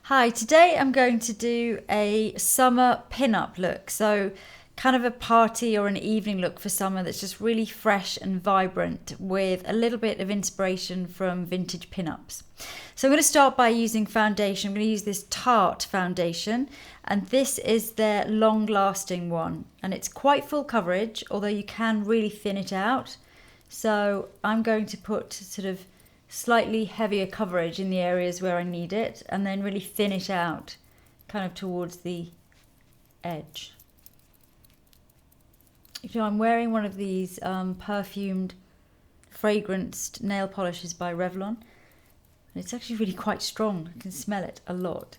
Hi, today I'm going to do a summer pin-up look. So kind of a party or an evening look for summer that's just really fresh and vibrant with a little bit of inspiration from vintage pin-ups. So I'm going to start by using foundation. I'm going to use this Tarte foundation, and this is their long-lasting one. And it's quite full coverage, although you can really thin it out. So I'm going to put sort of slightly heavier coverage in the areas where I need it, and then really thin it out kind of towards the edge. You know, I'm wearing one of these perfumed fragranced nail polishes by Revlon, and it's actually really quite strong. I can smell it a lot.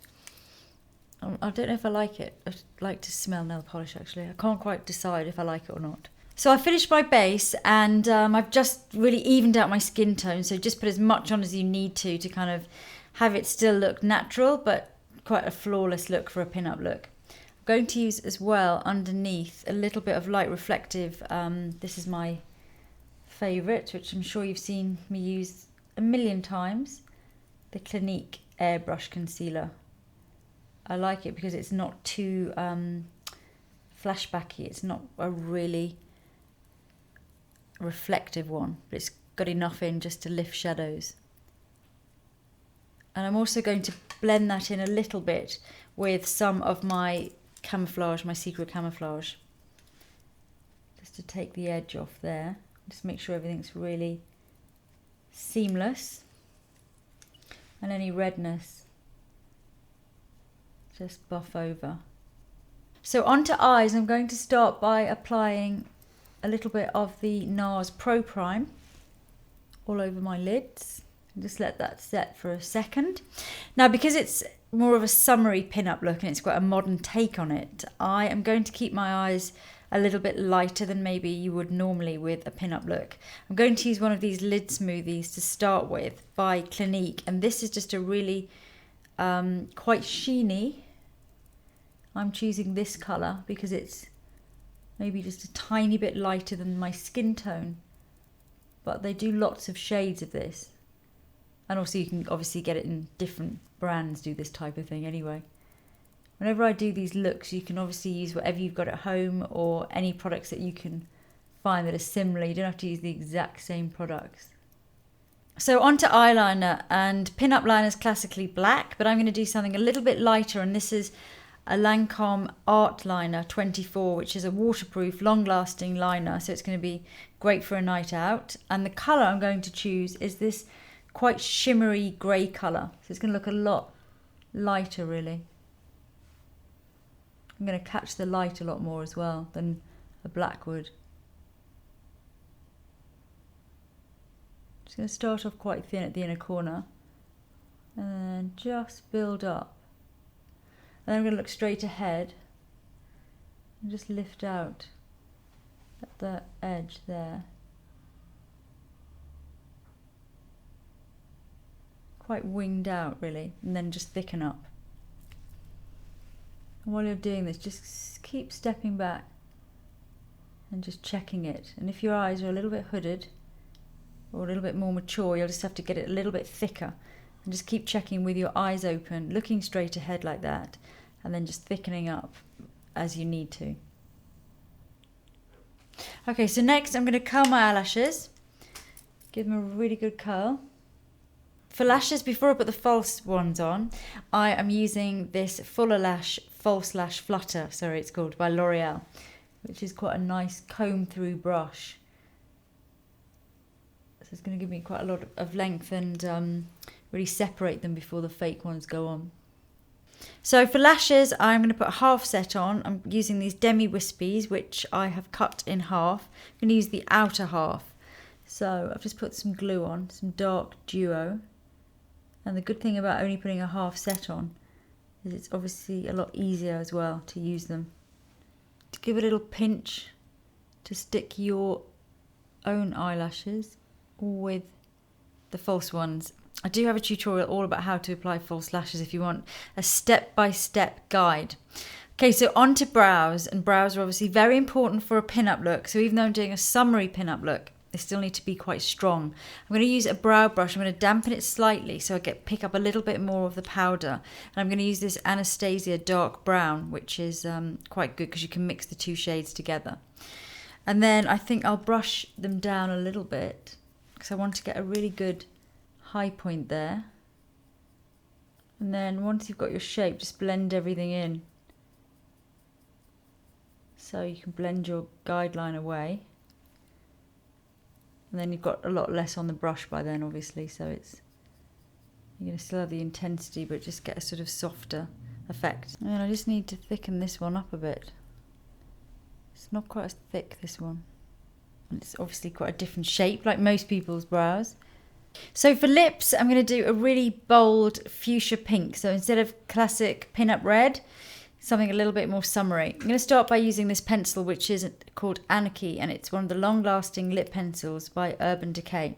I don't know if I like it. I like to smell nail polish actually. I can't quite decide if I like it or not. So I finished my base, and I've just really evened out my skin tone. So just put as much on as you need to kind of have it still look natural, but quite a flawless look for a pin-up look. I'm going to use as well underneath a little bit of light reflective. This is my favourite, which I'm sure you've seen me use a million times. The Clinique Airbrush Concealer. I like it because it's not too flashbacky. It's not a really reflective one, but it's got enough in just to lift shadows. And I'm also going to blend that in a little bit with some of my camouflage, my secret camouflage, just to take the edge off there. Just make sure everything's really seamless, and any redness just buff over. So onto eyes, I'm going to start by applying a little bit of the Nars Pro Prime all over my lids. Just let that set for a second. Now, because it's more of a summery pin-up look and it's got a modern take on it, I am going to keep my eyes a little bit lighter than maybe you would normally with a pin-up look. I'm going to use one of these lid smoothies to start with by Clinique, and this is just a really quite sheeny. I'm choosing this colour because it's maybe just a tiny bit lighter than my skin tone, but they do lots of shades of this. And also you can obviously get it in different brands, do this type of thing anyway. Whenever I do these looks, you can obviously use whatever you've got at home or any products that you can find that are similar. You don't have to use the exact same products. So onto eyeliner, and pin-up liner is classically black, but I'm going to do something a little bit lighter, and this is a Lancôme Art Liner 24, which is a waterproof, long-lasting liner, so it's going to be great for a night out. And the colour I'm going to choose is this quite shimmery grey colour, so it's going to look a lot lighter, really. I'm going to catch the light a lot more as well than a black would. Just going to start off quite thin at the inner corner, and then just build up. And then I'm going to look straight ahead and just lift out at the edge there. Quite winged out really, and then just thicken up. And while you're doing this, just keep stepping back and just checking it. And if your eyes are a little bit hooded or a little bit more mature, you'll just have to get it a little bit thicker. And just keep checking with your eyes open, looking straight ahead like that, and then just thickening up as you need to. Okay, so next I'm going to curl my eyelashes, give them a really good curl. For lashes, before I put the false ones on, I am using this Fuller Lash False Lash Flutter, sorry it's called, by L'Oreal, which is quite a nice comb through brush. So it's going to give me quite a lot of length and really separate them before the fake ones go on. So for lashes, I'm going to put a half set on. I'm using these Demi Wispies, which I have cut in half. I'm going to use the outer half. So I've just put some glue on, some dark duo. And the good thing about only putting a half set on is it's obviously a lot easier as well to use them. To give a little pinch to stick your own eyelashes with the false ones. I do have a tutorial all about how to apply false lashes if you want a step-by-step guide. Okay, so on to brows, and brows are obviously very important for a pin-up look. So even though I'm doing a summery pin-up look, They still need to be quite strong. I'm going to use a brow brush. I'm going to dampen it slightly so I pick up a little bit more of the powder. And I'm going to use this Anastasia dark brown, which is quite good because you can mix the two shades together. And then I think I'll brush them down a little bit because I want to get a really good high point there. And then once you've got your shape, just blend everything in. So you can blend your guide line away. And then you've got a lot less on the brush by then, obviously, so you're going to still have the intensity, but just get a sort of softer effect. And I just need to thicken this one up a bit. It's not quite as thick, this one. And it's obviously quite a different shape, like most people's brows. So for lips, I'm going to do a really bold fuchsia pink. So instead of classic pin-up red, something a little bit more summery. I'm going to start by using this pencil, which is called Anarchy, and it's one of the long-lasting lip pencils by Decay.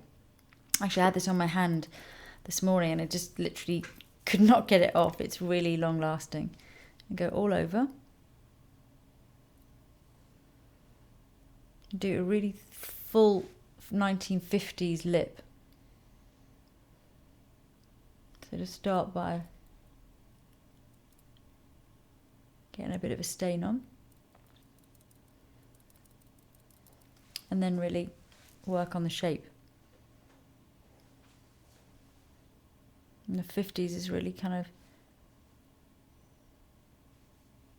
Actually, I had this on my hand this morning, and I just literally could not get it off. It's really long-lasting. And go all over. Do a really full 1950s lip. So just start by getting a bit of a stain on. And then really work on the shape. And the 50s is really kind of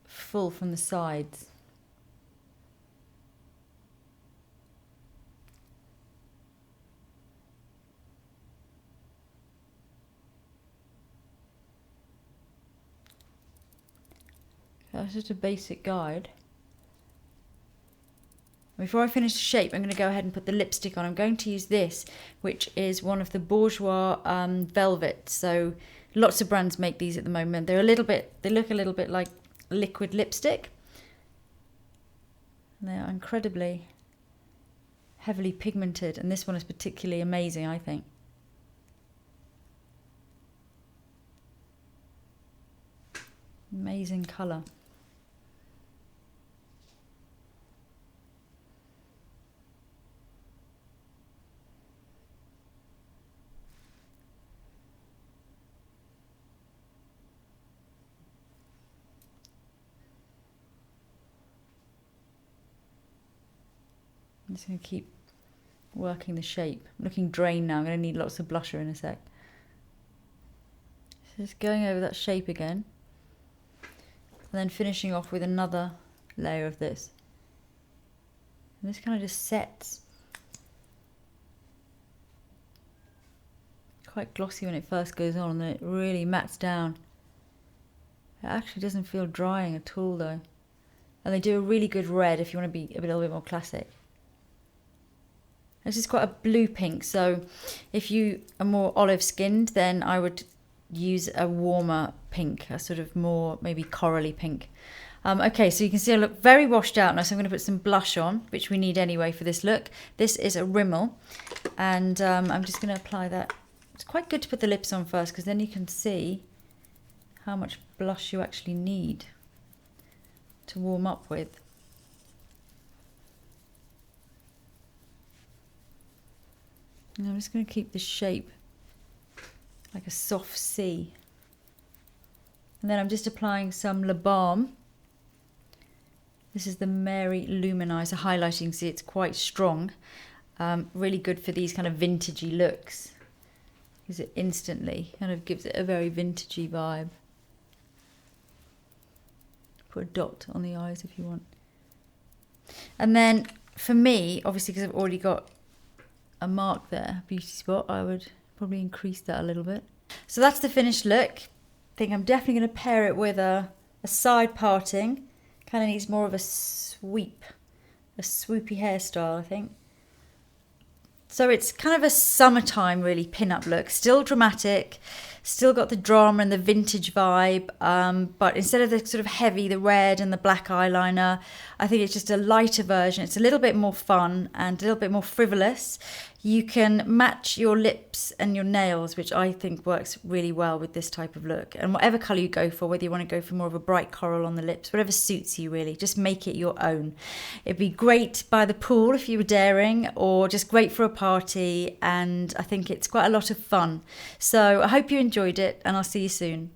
full from the sides. That's just a basic guide. Before I finish the shape, I'm going to go ahead and put the lipstick on. I'm going to use this, which is one of the Bourjois velvet. So lots of brands make these at the moment. They look a little bit like liquid lipstick. And they are incredibly heavily pigmented, and this one is particularly amazing, I think. Amazing colour. I'm just going to keep working the shape. I'm looking drained now. I'm going to need lots of blusher in a sec. So just going over that shape again. And then finishing off with another layer of this. And this kind of just sets. Quite glossy when it first goes on, and then it really mattes down. It actually doesn't feel drying at all though. And they do a really good red if you want to be a little bit more classic. This is quite a blue pink, so if you are more olive skinned, then I would use a warmer pink, a sort of more maybe corally pink. Okay, so you can see I look very washed out now, so I'm going to put some blush on, which we need anyway for this look. This is a Rimmel, and I'm just going to apply that. It's quite good to put the lips on first, because then you can see how much blush you actually need to warm up with. And I'm just going to keep the shape like a soft C. And then I'm just applying some lip balm. This is the Mary-Lou Manizer highlighting. See, it's quite strong. Really good for these kind of vintagey looks. Because it instantly kind of gives it a very vintagey vibe. Put a dot on the eyes if you want. And then for me, obviously because I've already got a mark there, beauty spot, I would probably increase that a little bit. So that's the finished look. I think I'm definitely going to pair it with a side parting. Kind of needs more of a sweep, a swoopy hairstyle, I think. So it's kind of a summertime really pin-up look, still dramatic, Still got the drama and the vintage vibe, but instead of the sort of heavy, the red and the black eyeliner, I think it's just a lighter version. It's a little bit more fun and a little bit more frivolous. You can match your lips and your nails, which I think works really well with this type of look. And whatever colour you go for, whether you want to go for more of a bright coral on the lips, whatever suits you really, just make it your own. It'd be great by the pool if you were daring, or just great for a party. And I think it's quite a lot of fun. So I hope you enjoyed it, and I'll see you soon.